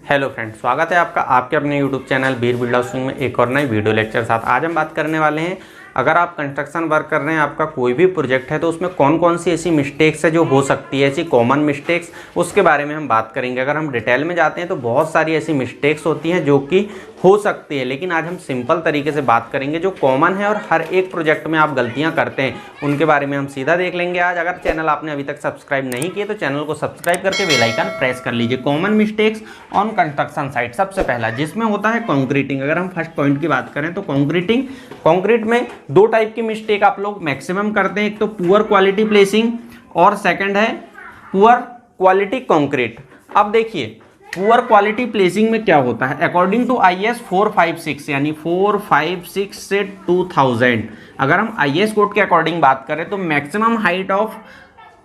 Hello friends, स्वागत है आपका आपके अपने यूट्यूब चैनल बीर बिल्ड हाउसिंग में एक और नई वीडियो लेक्चर साथ। आज हम बात करने वाले हैं, अगर आप कंस्ट्रक्शन वर्क कर रहे हैं, आपका कोई भी प्रोजेक्ट है, तो उसमें कौन कौन सी ऐसी मिस्टेक्स है जो हो सकती है, ऐसी कॉमन मिस्टेक्स, उसके बारे में हम बात करेंगे। अगर हम डिटेल में जाते हैं तो बहुत सारी ऐसी मिस्टेक्स होती हैं जो कि हो सकती है, लेकिन आज हम सिंपल तरीके से बात करेंगे जो कॉमन है और हर एक प्रोजेक्ट में आप गलतियां करते हैं उनके बारे में हम सीधा देख लेंगे आज। अगर चैनल आपने अभी तक सब्सक्राइब नहीं किया तो चैनल को सब्सक्राइब करके बेल आइकन प्रेस कर लीजिए। Common mistakes on construction site, सबसे पहला जिसमें होता है कंक्रीटिंग। अगर हम फर्स्ट पॉइंट की बात करें तो कंक्रीट में दो टाइप की मिस्टेक आप लोग मैक्सिमम करते हैं, एक तो पुअर क्वालिटी प्लेसिंग और सेकंड है पुअर क्वालिटी कंक्रीट। अब देखिए पुअर क्वालिटी प्लेसिंग में क्या होता है, अकॉर्डिंग टू IS 456 यानी 456 से 2000, अगर हम IS कोड के अकॉर्डिंग बात करें तो maximum height of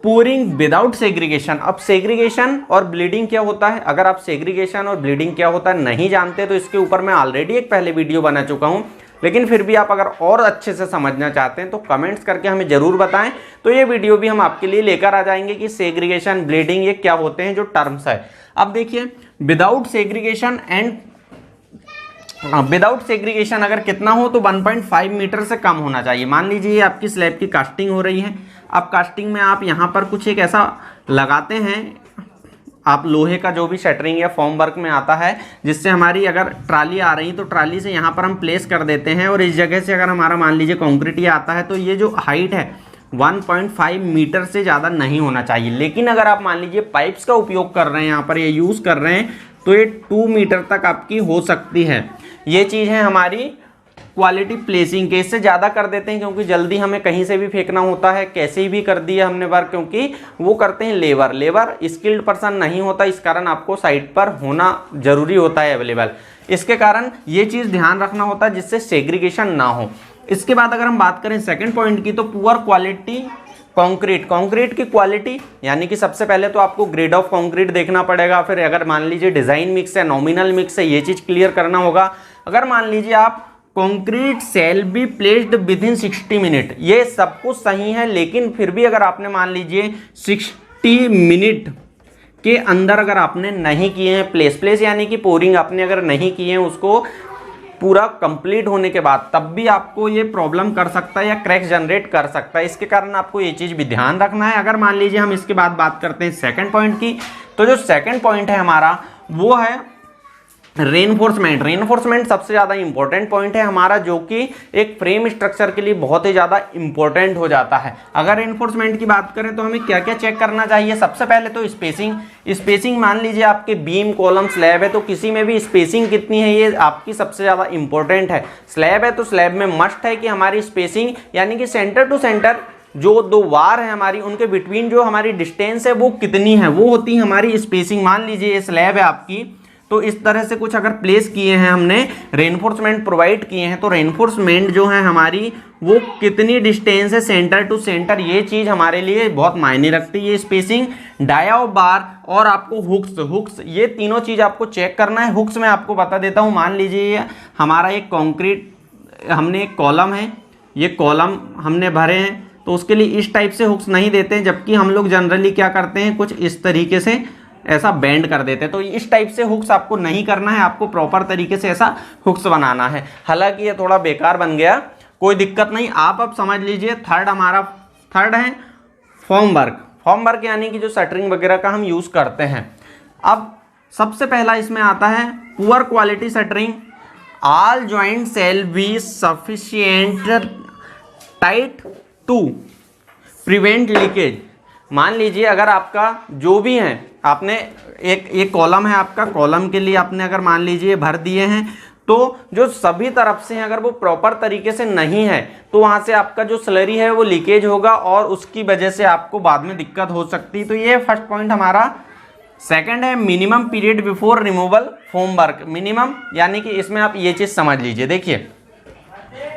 pouring without segregation. अब सेग्रीगेशन और ब्लीडिंग क्या होता है, अगर आप सेग्रीगेशन और ब्लीडिंग क्या होता है नहीं जानते तो इसके ऊपर मैं ऑलरेडी एक पहले वीडियो बना चुका हूं, लेकिन फिर भी आप अगर और अच्छे से समझना चाहते हैं तो कमेंट्स करके हमें जरूर बताएं, तो ये वीडियो भी हम आपके लिए लेकर आ जाएंगे कि सेग्रीगेशन ब्लीडिंग ये क्या होते हैं जो टर्म्स है। अब देखिए विदाउट सेग्रीगेशन अगर कितना हो तो 1.5 मीटर से कम होना चाहिए। मान लीजिए ये आपकी स्लैब की कास्टिंग हो रही है, अब कास्टिंग में आप यहाँ पर कुछ एक ऐसा लगाते हैं, आप लोहे का जो भी शटरिंग या फॉर्म वर्क में आता है, जिससे हमारी अगर ट्राली आ रही तो ट्राली से यहाँ पर हम प्लेस कर देते हैं, और इस जगह से अगर हमारा मान लीजिए कंक्रीट ये आता है तो ये जो हाइट है 1.5 मीटर से ज़्यादा नहीं होना चाहिए। लेकिन अगर आप मान लीजिए पाइप्स का उपयोग कर रहे हैं, यहाँ पर ये यूज़ कर रहे हैं, तो ये 2 मीटर तक आपकी हो सकती है। ये चीज़ है हमारी क्वालिटी प्लेसिंग के, इससे ज़्यादा कर देते हैं क्योंकि जल्दी हमें कहीं से भी फेंकना होता है, कैसे भी कर दिया हमने वर्क, क्योंकि वो करते हैं लेबर स्किल्ड पर्सन नहीं होता, इस कारण आपको साइट पर होना जरूरी होता है अवेलेबल। इसके कारण ये चीज़ ध्यान रखना होता है जिससे सेग्रीगेशन ना हो। इसके बाद अगर हम बात करें सेकंड पॉइंट की तो पुअर क्वालिटी कंक्रीट की क्वालिटी, यानी कि सबसे पहले तो आपको ग्रेड ऑफ कंक्रीट देखना पड़ेगा, फिर अगर मान लीजिए डिजाइन मिक्स है नॉमिनल मिक्स है, ये चीज़ क्लियर करना होगा। अगर मान लीजिए आप concrete shall be placed within 60 minute, ये सब कुछ सही है, लेकिन फिर भी अगर आपने मान लीजिए 60 मिनट के अंदर अगर आपने नहीं किए हैं प्लेस यानी कि पोरिंग आपने अगर नहीं किए हैं उसको पूरा कंप्लीट होने के बाद, तब भी आपको ये प्रॉब्लम कर सकता है या क्रैक जनरेट कर सकता है। इसके कारण आपको ये चीज़ भी ध्यान रखना है। अगर मान लीजिए हम इसके बाद बात करते हैं सेकंड पॉइंट की, तो जो सेकंड पॉइंट है हमारा वो है रेनफोर्समेंट सबसे ज़्यादा इंपॉर्टेंट पॉइंट है हमारा, जो कि एक फ्रेम स्ट्रक्चर के लिए बहुत ही ज़्यादा इंपॉर्टेंट हो जाता है। अगर रेनफोर्समेंट की बात करें तो हमें क्या क्या चेक करना चाहिए, सबसे पहले तो स्पेसिंग मान लीजिए आपके बीम कॉलम स्लैब है तो किसी में भी स्पेसिंग कितनी है ये आपकी सबसे ज़्यादा इंपॉर्टेंट है। स्लैब है तो स्लैब में मस्ट है कि हमारी स्पेसिंग यानी कि सेंटर टू सेंटर जो दो वार है हमारी उनके बिटवीन जो हमारी डिस्टेंस है वो कितनी है, वो होती है हमारी स्पेसिंग। मान लीजिए ये स्लैब है आपकी, तो इस तरह से कुछ अगर प्लेस किए हैं हमने, रेनफोर्समेंट प्रोवाइड किए हैं, तो रेनफोर्समेंट जो है हमारी वो कितनी डिस्टेंस है सेंटर टू सेंटर, ये चीज़ हमारे लिए बहुत मायने रखती है। ये स्पेसिंग, डाया बार और आपको हुक्स ये तीनों चीज़ आपको चेक करना है। हुक्स में आपको बता देता हूँ, मान लीजिए हमारा एक कंक्रीट हमने एक कॉलम है, ये कॉलम हमने भरे हैं, तो उसके लिए इस टाइप से हुक्स नहीं देते हैं, जबकि हम लोग जनरली क्या करते हैं कुछ इस तरीके से ऐसा बेंड कर देते हैं। तो इस टाइप से हुक्स आपको नहीं करना है, आपको प्रॉपर तरीके से ऐसा हुक्स बनाना है। हालांकि ये थोड़ा बेकार बन गया, कोई दिक्कत नहीं, आप अब समझ लीजिए। थर्ड है फॉर्म वर्क यानी कि जो शटरिंग वगैरह का हम यूज़ करते हैं। अब सबसे पहला इसमें आता है poor quality shuttering, all joint shall be sufficient tight to prevent leakage. मान लीजिए अगर आपका जो भी है, आपने एक कॉलम है, आपका कॉलम के लिए आपने अगर मान लीजिए भर दिए हैं, तो जो सभी तरफ से हैं अगर वो प्रॉपर तरीके से नहीं है तो वहाँ से आपका जो स्लरी है वो लीकेज होगा और उसकी वजह से आपको बाद में दिक्कत हो सकती है। तो ये फर्स्ट पॉइंट हमारा। सेकंड है minimum period before removal form work. Minimum यानी कि इसमें आप ये चीज़ समझ लीजिए, देखिए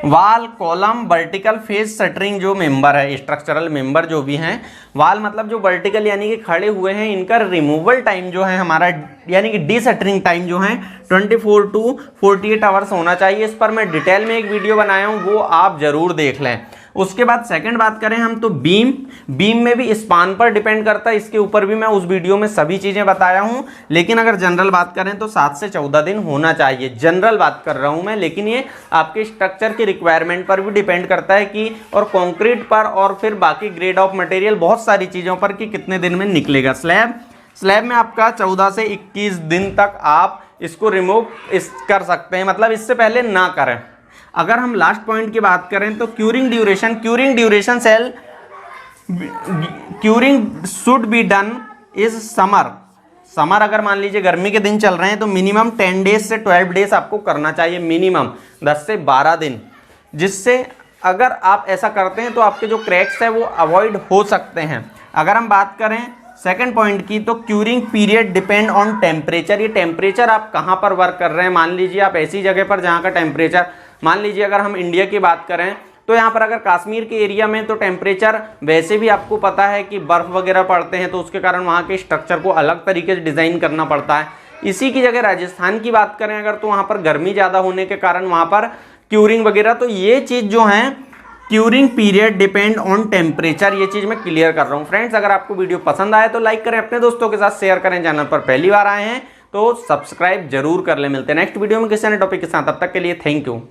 वाल कॉलम वर्टिकल फेस शटरिंग जो मेंबर है, स्ट्रक्चरल मेंबर जो भी हैं, वाल मतलब जो वर्टिकल यानी कि खड़े हुए हैं, इनका रिमूवल टाइम जो है हमारा यानी कि डी शटरिंग टाइम जो है 24 टू 48 आवर्स होना चाहिए। इस पर मैं डिटेल में एक वीडियो बनाया हूँ, वो आप जरूर देख लें। उसके बाद सेकंड बात करें हम तो बीम में भी स्पान पर डिपेंड करता है, इसके ऊपर भी मैं उस वीडियो में सभी चीजें बताया हूं। लेकिन अगर जनरल बात करें तो 7 से 14 दिन होना चाहिए, जनरल बात कर रहा हूं मैं। लेकिन ये आपके स्ट्रक्चर की रिक्वायरमेंट पर भी डिपेंड करता है कि, और कंक्रीट पर, और फिर बाकी ग्रेड ऑफ मटेरियल, बहुत सारी चीजों पर कि कितने दिन में निकलेगा। स्लैब में आपका 14 से 21 दिन तक आप इसको रिमूव कर सकते हैं, मतलब इससे पहले ना करें। अगर हम लास्ट पॉइंट की बात करें तो curing duration curing should be done is summer अगर मान लीजिए गर्मी के दिन चल रहे हैं तो मिनिमम 10 डेज से 12 डेज आपको करना चाहिए, मिनिमम 10 से 12 दिन, जिससे अगर आप ऐसा करते हैं तो आपके जो क्रैक्स है वो अवॉइड हो सकते हैं। अगर हम बात करें सेकंड पॉइंट की तो curing period depend on temperature. ये टेम्परेचर आप कहाँ पर वर्क कर रहे हैं, मान लीजिए आप ऐसी जगह पर जहाँ का टेम्परेचर, मान लीजिए अगर हम इंडिया की बात करें तो यहाँ पर अगर कश्मीर के एरिया में तो टेम्परेचर वैसे भी आपको पता है कि बर्फ वगैरह पड़ते हैं, तो उसके कारण वहाँ के स्ट्रक्चर को अलग तरीके से डिजाइन करना पड़ता है। इसी की जगह राजस्थान की बात करें अगर तो वहाँ पर गर्मी ज़्यादा होने के कारण वहाँ पर क्यूरिंग वगैरह, तो ये चीज़ जो है curing period depend on temperature, ये चीज़ मैं क्लियर कर रहा हूँ। फ्रेंड्स अगर आपको वीडियो पसंद आए तो लाइक करें, अपने दोस्तों के साथ शेयर करें, चैनल पर पहली बार आए हैं तो सब्सक्राइब जरूर कर ले। मिलते हैं नेक्स्ट वीडियो में किसी नए टॉपिक के साथ, तब तक के लिए थैंक यू।